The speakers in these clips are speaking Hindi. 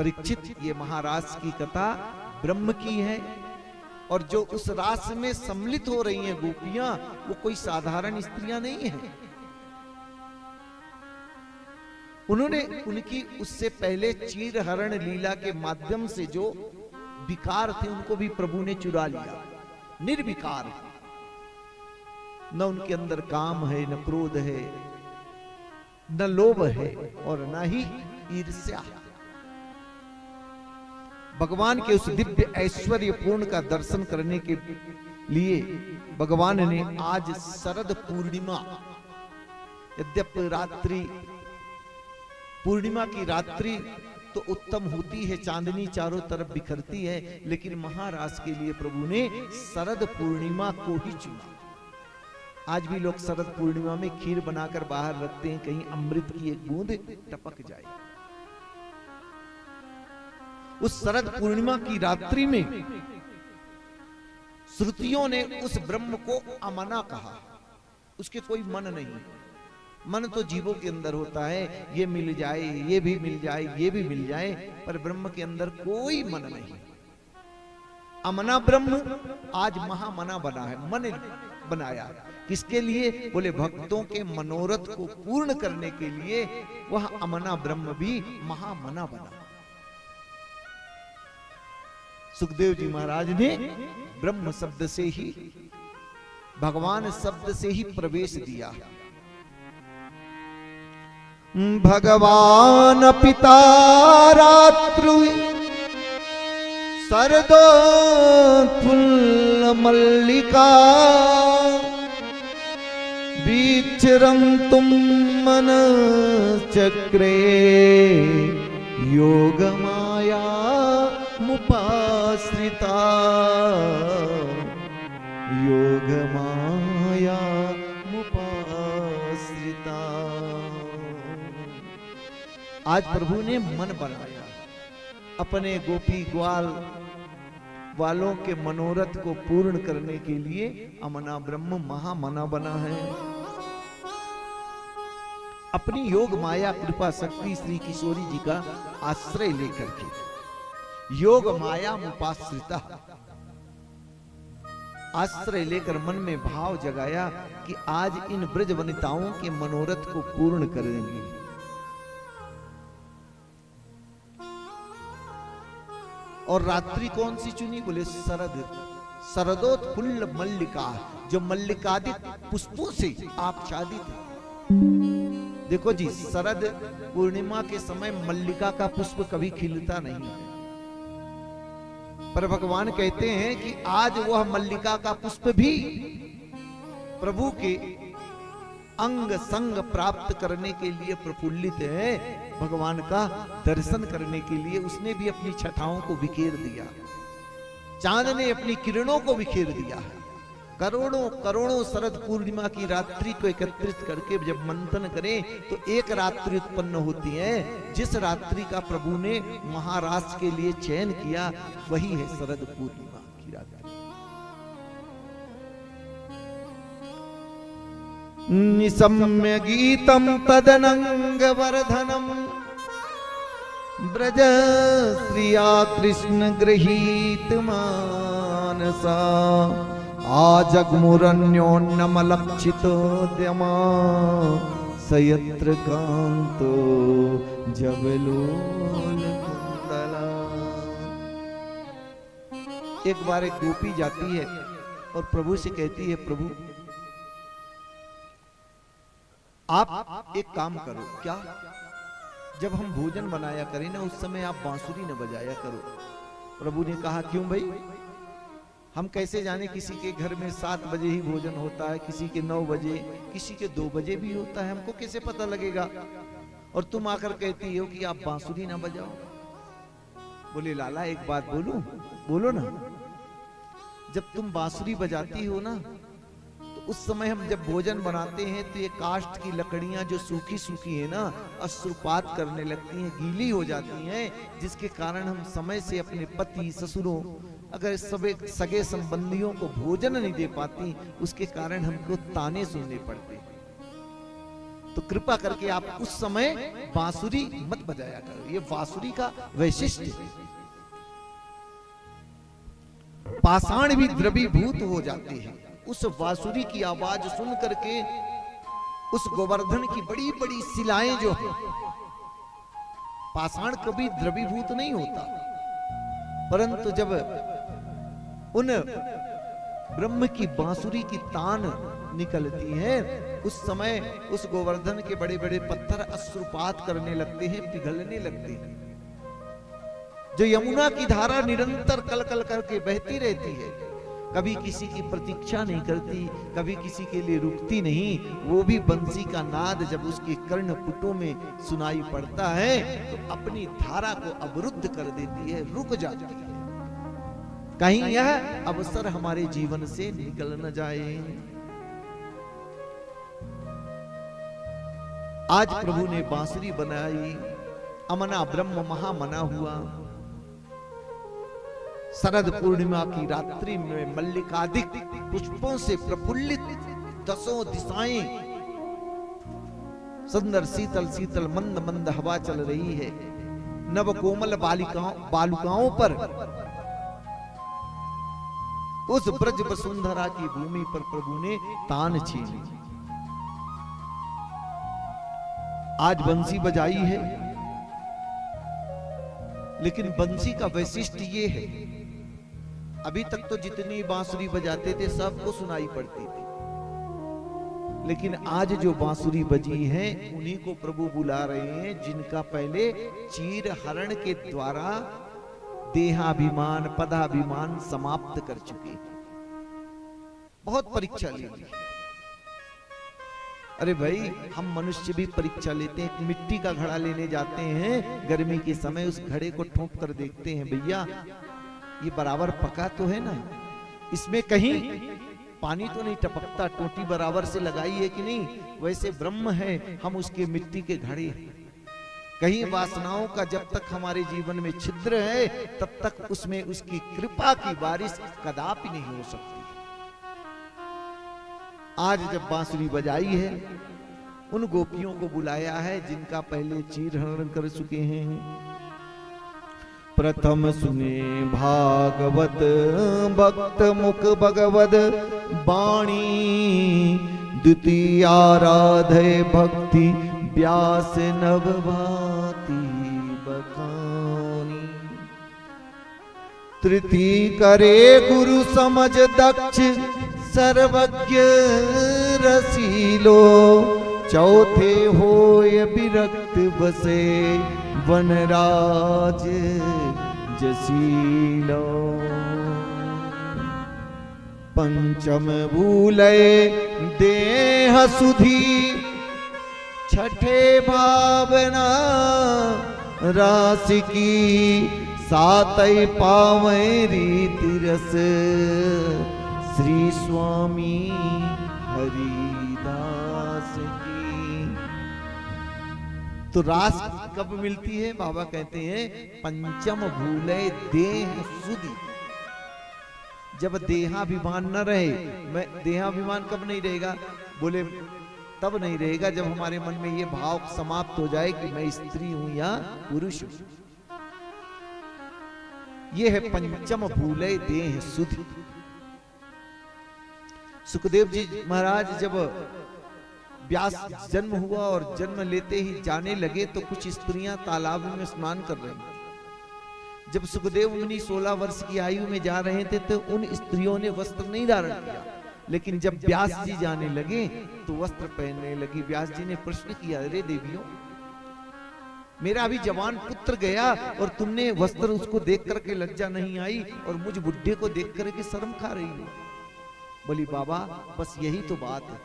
परीक्षित, ये महारास की कथा ब्रह्म की है, और जो उस रास में सम्मिलित हो रही हैं गोपियां, वो कोई साधारण स्त्रियां नहीं हैं। उन्होंने उनकी उससे पहले चीरहरण लीला के माध्यम से जो विकार थे उनको भी प्रभु ने चुरा लिया। निर्विकार, न उनके अंदर काम है, न क्रोध है, न लोभ है, और न ही ईर्ष्या। भगवान के उस दिव्य ऐश्वर्य पूर्ण का दर्शन करने के लिए भगवान ने आज शरद पूर्णिमा, यद्यपि रात्रि, पूर्णिमा की रात्रि तो उत्तम होती है, चांदनी चारों तरफ बिखरती है, लेकिन महारास के लिए प्रभु ने शरद पूर्णिमा को ही चुना। आज भी लोग शरद पूर्णिमा में खीर बनाकर बाहर रखते हैं, कहीं अमृत की एक बूंद टपक जाए। उस शरद पूर्णिमा की रात्रि में श्रुतियों ने उस ब्रह्म को अमना कहा। उसके कोई मन नहीं, मन तो जीवों के अंदर होता है, ये मिल जाए, ये भी मिल जाए, ये भी मिल जाए, पर ब्रह्म के अंदर कोई मन नहीं। अमना ब्रह्म आज महामना बना है, मन बनाया। किसके लिए? बोले भक्तों के मनोरथ को पूर्ण करने के लिए वह अमना ब्रह्म भी महामना बना। सुखदेव जी महाराज ने ब्रह्म शब्द से ही, भगवान शब्द से ही प्रवेश दिया। भगवान पिता रात्रु शरदोत्फुल्ल मल्लिका विचरन्तुं मन चक्रे योगमाया मुपाश्रिता, योगमाया मुपाश्रिता। आज प्रभु ने मन बनाया, अपने गोपी ग्वाल वालों के मनोरथ को पूर्ण करने के लिए अमना ब्रह्म महामना बना है। अपनी योग माया कृपा शक्ति श्री किशोरी जी का आश्रय लेकर के योग माया मुपाश्रिता, आश्रय लेकर मन में भाव जगाया कि आज इन ब्रज वनिताओं के मनोरथ को पूर्ण करेंगे। और रात्रि कौन सी चुनी? बोले शरद, शरदोत्फुल्ल मल्लिका, जो मल्लिकादित पुष्पों से आच्छादित है। देखो जी, शरद पूर्णिमा के समय मल्लिका का पुष्प कभी खिलता नहीं है, पर भगवान कहते हैं कि आज वह मल्लिका का पुष्प भी प्रभु के अंग संग प्राप्त करने के लिए प्रफुल्लित है। भगवान का दर्शन करने के लिए उसने भी अपनी छठाओं को बिखेर दिया, चांद ने अपनी किरणों को बिखेर दिया है। करोड़ों करोड़ों शरद पूर्णिमा की रात्रि को एकत्रित करके जब मंथन करें तो एक रात्रि उत्पन्न होती है। जिस रात्रि का प्रभु ने महारास के लिए चयन किया वही है शरद पूर्णिमा की रात्रि। निसम्य गीतम तदनंग वर्धनम ब्रज श्रिया कृष्ण गृहीत मानसा आजग्मुरन्योन्नमलक्षितोद्यमा सयत्र कांतो जबलोल कुंडला। एक बार एक गोपी जाती है और प्रभु से कहती है, प्रभु आप एक काम करो, क्या? जब हम भोजन बनाया करें ना उस समय आप बांसुरी न बजाया करो। प्रभु ने कहा, क्यों भाई? हम कैसे जाने? किसी के घर में 7 बजे ही भोजन होता है, किसी के 9 बजे, किसी के 2 बजे भी होता है, हमको कैसे पता लगेगा? और तुम आकर कहती हो कि आप बांसुरी ना बजाओ। बोले लाला एक बात बोलूं? बोलो ना। जब तुम बांसुरी बजाती हो ना तो उस समय हम जब भोजन बनाते हैं तो ये काष्ठ की लकड़ियां जो सूखी सूखी है ना अश्रुपात करने लगती हैं, गीली हो जाती हैं, जिसके कारण हम समय से अपने पति ससुरों अगर सगे संबंधियों को भोजन नहीं दे पाती, उसके कारण हमको ताने सुनने पड़ते। तो कृपा करके आप उस समय बांसुरी मत बजाया करो। ये बांसुरी का वैशिष्ट्य है। पाषाण भी द्रवीभूत हो जाते हैं उस बांसुरी की आवाज सुन करके। उस गोवर्धन की बड़ी बड़ी शिलाएं जो है, पाषाण कभी द्रवीभूत नहीं होता, परंतु जब उन ब्रह्म की बांसुरी की तान निकलती है, उस समय उस गोवर्धन के बड़े बड़े पत्थर अश्रुपात करने लगते हैं, पिघलने लगते हैं। जो यमुना की धारा निरंतर कल कल करके बहती रहती है, कभी किसी की प्रतीक्षा नहीं करती, कभी किसी के लिए रुकती नहीं, वो भी बंसी का नाद जब उसके कर्णपुटों में सुनाई पड़ता है तो अपनी धारा को अवरुद्ध कर देती है, रुक जाती है। कहीं यह अवसर हमारे जीवन से निकल न जाए। आज प्रभु ने बांसुरी बनाई, अमना ब्रह्म महामना हुआ। शरद पूर्णिमा की रात्रि में मल्लिकादिक पुष्पों से प्रफुल्लित दसों दिशाएं, सुंदर शीतल शीतल मंद मंद हवा चल रही है। नव कोमल बालिकाओं पर उस ब्रज वसुंधरा की भूमि पर प्रभु ने तान छीनी। आज बंसी बजाई है, लेकिन बंसी का वैशिष्ट्य ये है, अभी तक तो जितनी बांसुरी बजाते थे सबको सुनाई पड़ती थी, लेकिन आज जो बांसुरी बजी है उन्हीं को प्रभु बुला रहे हैं जिनका पहले चीर हरण के द्वारा देहाभिमान पदाभिमान समाप्त कर चुके। बहुत परीक्षा ली। अरे भाई, हम मनुष्य भी परीक्षा लेते हैं। मिट्टी का घड़ा लेने जाते हैं गर्मी के समय, उस घड़े को ठोक कर देखते हैं, भैया ये बराबर पका तो है ना, इसमें कहीं पानी तो नहीं टपकता, टोटी बराबर से लगाई है कि नहीं। वैसे ब्रह्म है, हम उसके मिट्टी के घड़े हैं। कहीं वासनाओं का जब तक हमारे जीवन में छिद्र है तब तक उसमें उसकी कृपा की बारिश कदापि नहीं हो सकती। आज जब बांसुरी बजाई है, उन गोपियों को बुलाया है जिनका पहले चीर हरण कर चुके हैं। प्रथम सुने भागवत भक्त मुख भगवद बाणी, द्वितीय आराधे भक्ति व्यास नवभाति बखानी, तृतीय करे गुरु समझ दक्ष सर्वज्ञ रसीलो, चौथे होय विरक्त बसे वनराज जसीलो, पंचम भूले देह सुधी, छठे भावना राशि की, सातई पावे रीति रस श्री स्वामी हरिदास की। तो रास कब मिलती है? बाबा कहते हैं पंचम भूले देह सुधी, जब देहाभिमान न रहे। मैं देहाभिमान कब नहीं रहेगा? बोले तब नहीं रहेगा जब हमारे मन में ये भाव समाप्त हो जाए कि मैं स्त्री हूं या पुरुष हूं। ये है पंचम भूले देह सुधी। सुखदेव जी महाराज जब व्यास जन्म हुआ और जन्म लेते ही जाने लगे तो कुछ स्त्रियां तालाब में स्नान कर रही थी। जब सुखदेव मुनि 16 वर्ष की आयु में जा रहे थे तो उन स्त्रियों ने वस्त्र नहीं धारण किया, लेकिन जब व्यास जी जाने लगे तो वस्त्र पहनने लगी। व्यास जी ने प्रश्न किया, अरे देवियों, मेरा अभी जवान पुत्र गया और तुमने वस्त्र उसको देख करके लज्जा नहीं आई और मुझ बुढ़े को देख करके शर्म खा रही हो? बोली बाबा बस यही तो बात है,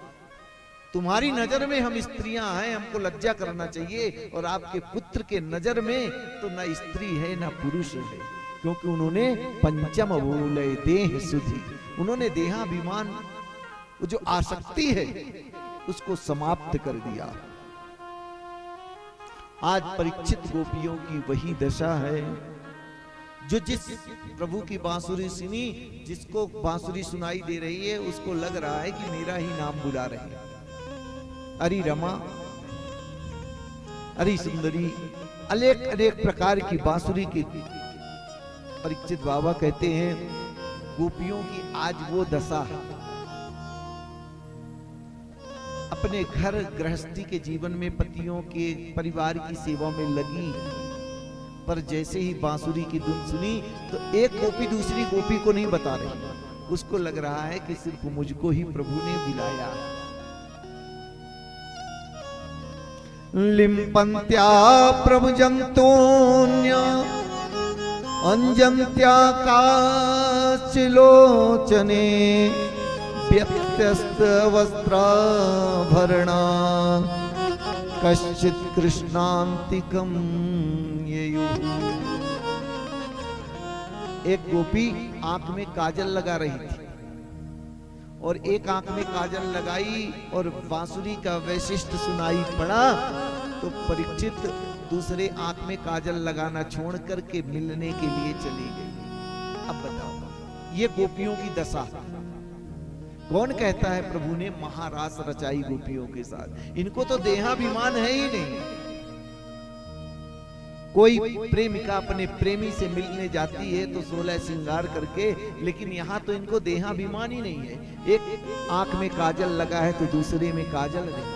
तुम्हारी नजर में हम स्त्रियां हैं, हमको लज्जा करना चाहिए, और आपके पुत्र के नजर में तो ना स्त्री है ना पुरुष है, क्योंकि उन्होंने पंचम भूले देह सुधी, उन्होंने देहाभिमान, वो जो आसक्ति है उसको समाप्त कर दिया। आज परीक्षित गोपियों की वही दशा है जो जिस प्रभु की बांसुरी सुनी, जिसको बांसुरी सुनाई दे रही है उसको लग रहा है कि मेरा ही नाम बुला रहे हैं। अरे रमा अरे सुंदरी, अनेक अनेक प्रकार की बांसुरी की। परीक्षित बाबा कहते हैं गोपियों की आज वो दशा है, अपने घर गृहस्थी के जीवन में पतियों के परिवार की सेवा में लगी, पर जैसे ही बांसुरी की धुन सुनी तो एक गोपी दूसरी गोपी को नहीं बता रही, उसको लग रहा है कि सिर्फ मुझको ही प्रभु ने बुलाया। लिम्पन्त्या प्रभुजन्तोन्य अंजन्त्या काचिलोचने व्यत्यस्त वस्त्राभरणा कश्चित् कृष्णान्तिकं ययुः। एक गोपी आंख में काजल लगा रही थी और एक आंख में काजल लगाई और बांसुरी का वैशिष्ट सुनाई पड़ा तो परीक्षित दूसरे आंख में काजल लगाना छोड़ करके मिलने के लिए चली गई। अब बताओ, ये गोपियों की दशा कौन कहता है प्रभु ने महारास रचाई गोपियों के साथ? इनको तो देहाभिमान है ही नहीं। कोई प्रेमिका अपने प्रेमी से मिलने जाती है तो 16 श्रृंगार करके, लेकिन यहाँ तो इनको देहाभिमान ही नहीं है। एक आंख में काजल लगा है तो दूसरे में काजल नहीं।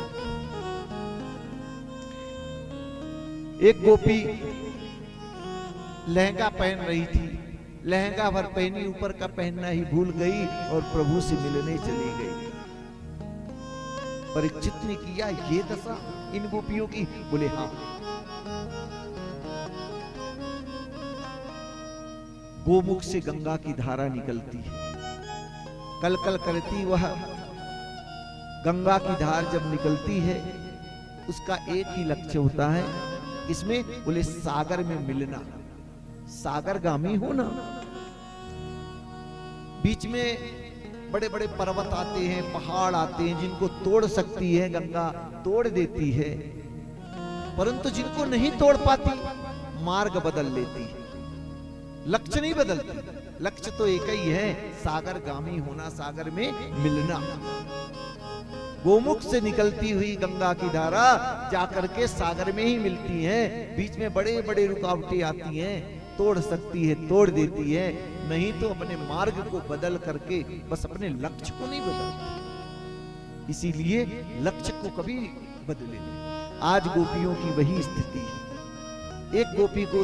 एक गोपी लहंगा पहन रही थी, लहंगा भर पहनी, ऊपर का पहनना ही भूल गई और प्रभु से मिलने चली गई। परीक्षित ने किया ये दशा इन गोपियों की? बोले हाँ। गोमुख से गंगा की धारा निकलती है, कल कल करती वह गंगा की धार जब निकलती है उसका एक ही लक्ष्य होता है, इसमें बोले सागर में मिलना, सागरगामी होना। बीच में बड़े बड़े पर्वत आते हैं, पहाड़ आते हैं, जिनको तोड़ सकती है गंगा तोड़ देती है, परंतु जिनको नहीं तोड़ पाती मार्ग बदल लेती है, लक्ष्य नहीं बदलती। लक्ष्य तो एक ही है, सागरगामी होना, सागर में मिलना। गोमुख से निकलती हुई गंगा की धारा जाकर के सागर में ही मिलती है। बीच में बड़े बड़े रुकावटें आती हैं, तोड़ सकती है, तोड़ देती है, नहीं तो अपने मार्ग को बदल करके बस अपने लक्ष्य को नहीं बदलती। इसीलिए लक्ष्य को कभी बदले नहीं। आज गोपियों की वही स्थिति है। एक गोपी को